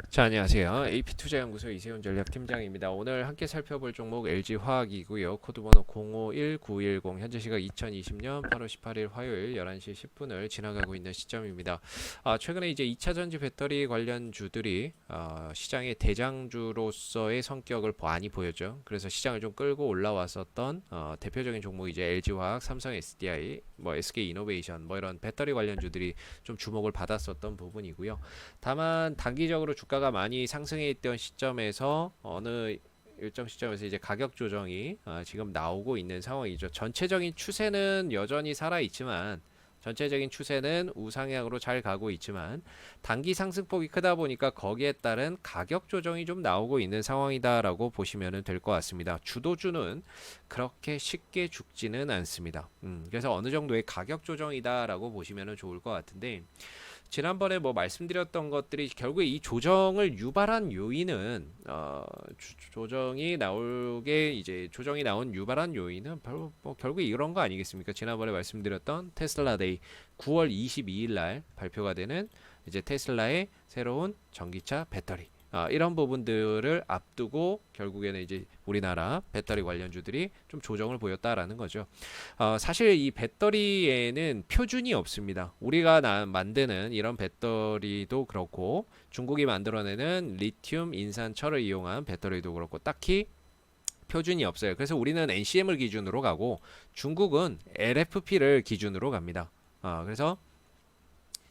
자, 안녕하세요. AP투자연구소 이세훈 전략팀장입니다. 오늘 함께 살펴볼 종목 LG화학이고요. 코드번호 051910, 현재 시각 2020년 8월 18일 화요일 11시 10분을 지나가고 있는 시점입니다. 최근에 이제 2차전지 배터리 관련 주들이 시장의 대장주로서의 성격을 많이 보였죠. 그래서 시장을 좀 끌고 올라왔었던 대표적인 종목이 이제 LG화학, 삼성 SDI, 뭐 SK이노베이션, 뭐 이런 배터리 관련 주들이 좀 주목을 받았었던 부분이고요. 다만 단기적으로 주가가 많이 상승해 있던 시점에서 어느 일정 시점에서 이제 가격 조정이 지금 나오고 있는 상황이죠. 전체적인 추세는 여전히 살아 있지만 전체적인 추세는 우상향으로 잘 가고 있지만 단기 상승폭이 크다 보니까 거기에 따른 가격 조정이 좀 나오고 있는 상황이다라고 보시면 될 것 같습니다. 주도주는 그렇게 쉽게 죽지는 않습니다. 그래서 어느 정도의 가격 조정이다라고 보시면 좋을 것 같은데, 지난번에 뭐 말씀드렸던 것들이 결국에 이 조정을 유발한 요인은 조정이 나오게 이제 조정이 나온 유발한 요인은 바로 뭐 결국에 이런 거 아니겠습니까? 지난번에 말씀드렸던 테슬라데이 9월 22일 날 발표가 되는 이제 테슬라의 새로운 전기차 배터리, 이런 부분들을 앞두고 결국에는 이제 우리나라 배터리 관련주들이 좀 조정을 보였다라는 거죠. 사실 이 배터리에는 표준이 없습니다. 우리가 만드는 이런 배터리도 그렇고 중국이 만들어내는 리튬, 인산, 철을 이용한 배터리도 그렇고 딱히 표준이 없어요. 그래서 우리는 NCM을 기준으로 가고 중국은 LFP를 기준으로 갑니다. 그래서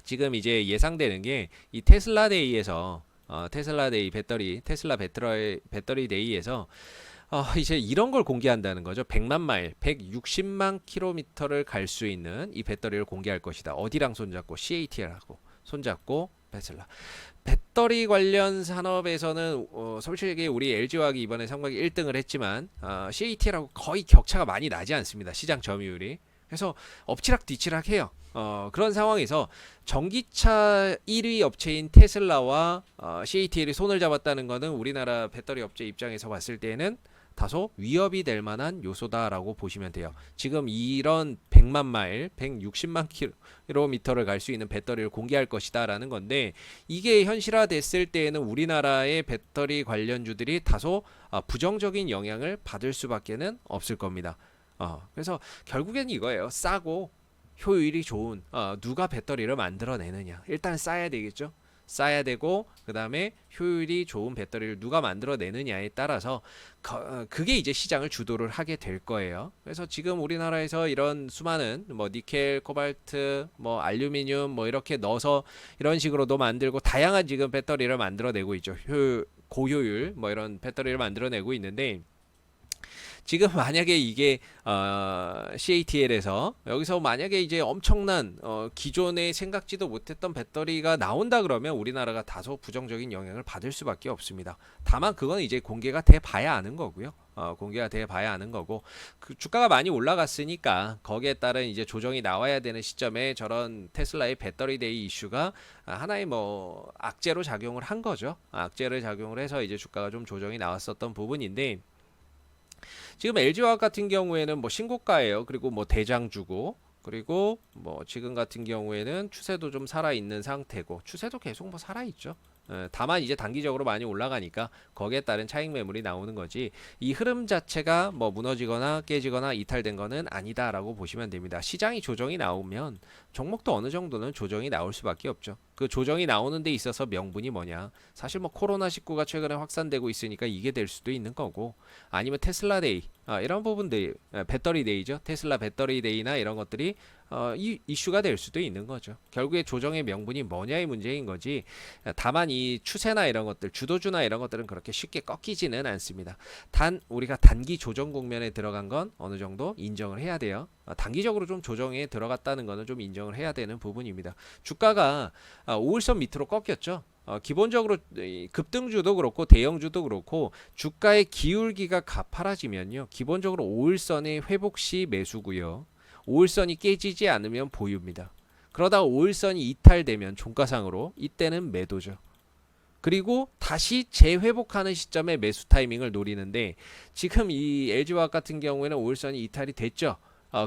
지금 이제 예상되는 게 이 테슬라데이에서 테슬라데이 배터리, 테슬라 배터리 데이에서 이제 이런 걸 공개한다는 거죠. 100만 마일, 160만 킬로미터를 갈 수 있는 이 배터리를 공개할 것이다. 어디랑 손잡고? CATL하고 손잡고 테슬라. 배터리 관련 산업에서는 솔직히 우리 LG화학이 이번에 상반기 1등을 했지만 CATL하고 거의 격차가 많이 나지 않습니다. 시장 점유율이. 그래서 엎치락 뒤치락 해요. 그런 상황에서 전기차 1위 업체인 테슬라와 CATL이 손을 잡았다는 것은 우리나라 배터리 업체 입장에서 봤을 때는 다소 위협이 될 만한 요소다라고 보시면 돼요. 지금 이런 100만 마일, 160만 킬로미터를 갈 수 있는 배터리를 공개할 것이다라는 건데, 이게 현실화됐을 때에는 우리나라의 배터리 관련주들이 다소 부정적인 영향을 받을 수밖에는 없을 겁니다. 그래서 결국엔 이거예요. 싸고 효율이 좋은 누가 배터리를 만들어내느냐. 일단 싸야 되겠죠. 싸야 되고 그 다음에 효율이 좋은 배터리를 누가 만들어내느냐에 따라서 그게 이제 시장을 주도를 하게 될 거예요. 그래서 지금 우리나라에서 이런 수많은 뭐 니켈, 코발트, 뭐 알루미늄 뭐 이렇게 넣어서 이런 식으로도 만들고 다양한 지금 배터리를 만들어내고 있죠. 고효율 뭐 이런 배터리를 만들어내고 있는데, 지금 만약에 이게 CATL에서 여기서 만약에 이제 엄청난 기존에 생각지도 못했던 배터리가 나온다 그러면 우리나라가 다소 부정적인 영향을 받을 수밖에 없습니다. 다만 그건 이제 공개가 돼 봐야 아는 거고요. 공개가 돼 봐야 아는 거고, 그 주가가 많이 올라갔으니까 거기에 따른 이제 조정이 나와야 되는 시점에 저런 테슬라의 배터리 데이 이슈가 하나의 뭐 악재로 작용을 한 거죠. 악재를 작용을 해서 이제 주가가 좀 조정이 나왔었던 부분인데, 지금 LG화학 같은 경우에는 뭐 신고가예요. 그리고 뭐 대장주고, 그리고 뭐 지금 같은 경우에는 추세도 좀 살아있는 상태고, 추세도 계속 뭐 살아있죠. 다만 이제 단기적으로 많이 올라가니까 거기에 따른 차익 매물이 나오는 거지, 이 흐름 자체가 뭐 무너지거나 깨지거나 이탈된 거는 아니다라고 보시면 됩니다. 시장이 조정이 나오면 종목도 어느 정도는 조정이 나올 수밖에 없죠. 그 조정이 나오는 데 있어서 명분이 뭐냐, 사실 뭐 코로나19가 최근에 확산되고 있으니까 이게 될 수도 있는 거고, 아니면 테슬라 데이, 이런 부분들, 배터리 데이죠. 테슬라 배터리 데이나 이런 것들이 이 이슈가 될 수도 있는 거죠. 결국에 조정의 명분이 뭐냐의 문제인 거지, 다만 이 추세나 이런 것들, 주도주나 이런 것들은 그렇게 쉽게 꺾이지는 않습니다. 단 우리가 단기 조정 국면에 들어간 건 어느 정도 인정을 해야 돼요. 단기적으로 좀 조정에 들어갔다는 거는 좀 인정을 해야 되는 부분입니다. 주가가 5일선 밑으로 꺾였죠. 기본적으로 급등주도 그렇고 대형주도 그렇고 주가의 기울기가 가파라지면요, 기본적으로 5일선의 회복 시 매수고요, 5일선이 깨지지 않으면 보유입니다. 그러다가 5일선이 이탈되면 종가상으로 이때는 매도죠. 그리고 다시 재회복하는 시점에 매수 타이밍을 노리는데, 지금 이 LG화학 같은 경우에는 5일선이 이탈이 됐죠.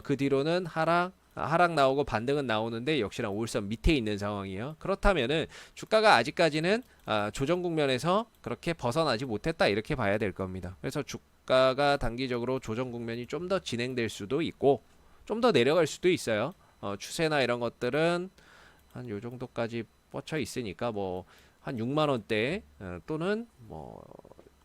그 뒤로는 하락, 하락 나오고 반등은 나오는데 역시나 5일선 밑에 있는 상황이에요. 그렇다면은 주가가 아직까지는 조정 국면에서 그렇게 벗어나지 못했다 이렇게 봐야 될 겁니다. 그래서 주가가 단기적으로 조정 국면이 좀 더 진행될 수도 있고 좀 더 내려갈 수도 있어요. 추세나 이런 것들은 한 요 정도까지 뻗쳐 있으니까 뭐 한 6만 원대 또는 뭐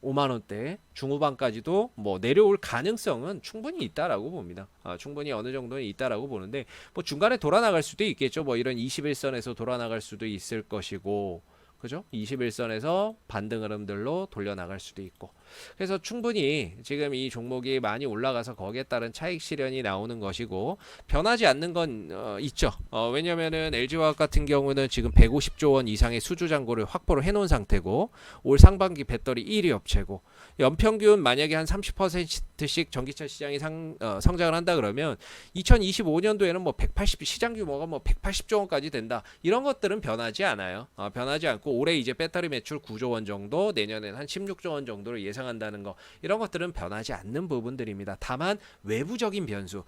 5만 원대 중후반까지도 뭐 내려올 가능성은 충분히 있다라고 봅니다. 충분히 어느 정도는 있다라고 보는데 뭐 중간에 돌아 나갈 수도 있겠죠. 뭐 이런 21선에서 돌아 나갈 수도 있을 것이고, 그죠? 21선에서 반등 흐름들로 돌려 나갈 수도 있고. 그래서 충분히 지금 이 종목이 많이 올라가서 거기에 따른 차익 실현이 나오는 것이고, 변하지 않는 건 있죠. 왜냐면은 LG화학 같은 경우는 지금 150조 원 이상의 수주 잔고를 확보를 해놓은 상태고, 올 상반기 배터리 1위 업체고, 연평균 만약에 한 30%씩 전기차 시장이 성장을 한다 그러면 2025년도에는 뭐 180 시장 규모가 뭐 180조 원까지 된다. 이런 것들은 변하지 않아요. 변하지 않고 올해 이제 배터리 매출 9조 원 정도, 내년엔 한 16조 원 정도를 예상한다는 거, 이런 것들은 변하지 않는 부분들입니다. 다만 외부적인 변수,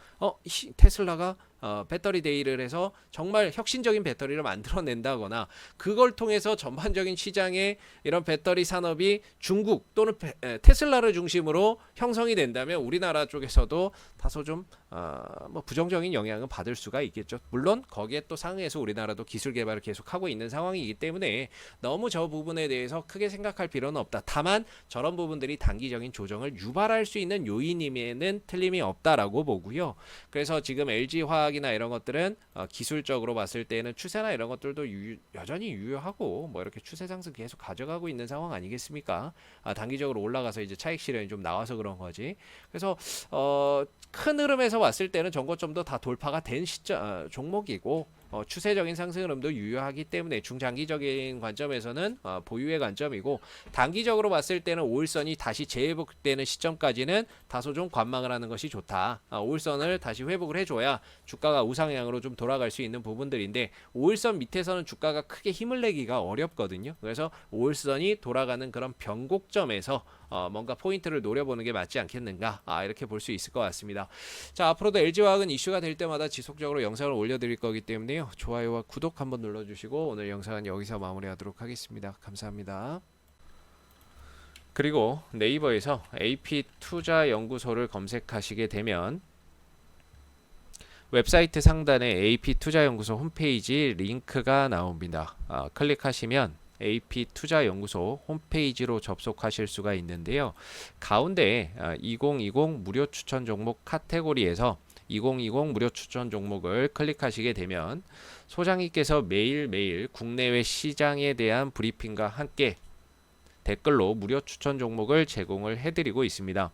테슬라가 배터리 데이를 해서 정말 혁신적인 배터리를 만들어낸다거나 그걸 통해서 전반적인 시장에 이런 배터리 산업이 중국 또는 테슬라를 중심으로 형성이 된다면 우리나라 쪽에서도 다소 좀 뭐 부정적인 영향을 받을 수가 있겠죠. 물론 거기에 또 상응해서 우리나라도 기술 개발을 계속하고 있는 상황이기 때문에 너무 저 부분에 대해서 크게 생각할 필요는 없다. 다만 저런 부분들이 단기적인 조정을 유발할 수 있는 요인임에는 틀림이 없다라고 보고요. 그래서 지금 LG화학이나 이런 것들은 기술적으로 봤을 때는 추세나 이런 것들도 여전히 유효하고 뭐 이렇게 추세 상승 계속 가져가고 있는 상황 아니겠습니까? 단기적으로 올라가서 이제 차익 실현이 좀 나와서 그런 거지. 그래서 큰 흐름에서 봤을 때는 전고점도 다 돌파가 된 종목이고, 추세적인 상승 흐름도 유효하기 때문에 중장기적인 관점에서는 보유의 관점이고, 단기적으로 봤을 때는 5일선이 다시 재회복되는 시점까지는 다소 좀 관망을 하는 것이 좋다. 5일선을 다시 회복을 해줘야 주가가 우상향으로 좀 돌아갈 수 있는 부분들인데 5일선 밑에서는 주가가 크게 힘을 내기가 어렵거든요. 그래서 5일선이 돌아가는 그런 변곡점에서 뭔가 포인트를 노려보는 게 맞지 않겠는가, 이렇게 볼 수 있을 것 같습니다. 자, 앞으로도 LG화학은 이슈가 될 때마다 지속적으로 영상을 올려드릴 거기 때문에요. 좋아요와 구독 한번 눌러주시고 오늘 영상은 여기서 마무리하도록 하겠습니다. 감사합니다. 그리고 네이버에서 AP투자연구소를 검색하시게 되면 웹사이트 상단에 AP투자연구소 홈페이지 링크가 나옵니다. 클릭하시면 AP투자연구소 홈페이지로 접속하실 수가 있는데요. 가운데 2020 무료 추천 종목 카테고리에서 2020 무료 추천 종목을 클릭하시게 되면 소장님께서 매일매일 국내외 시장에 대한 브리핑과 함께 댓글로 무료 추천 종목을 제공을 해드리고 있습니다.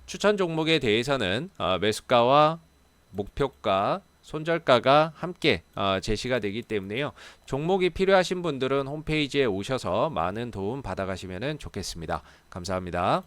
추천 종목에 대해서는 매수가와 목표가, 손절가가 함께 제시가 되기 때문에요. 종목이 필요하신 분들은 홈페이지에 오셔서 많은 도움 받아가시면 좋겠습니다. 감사합니다.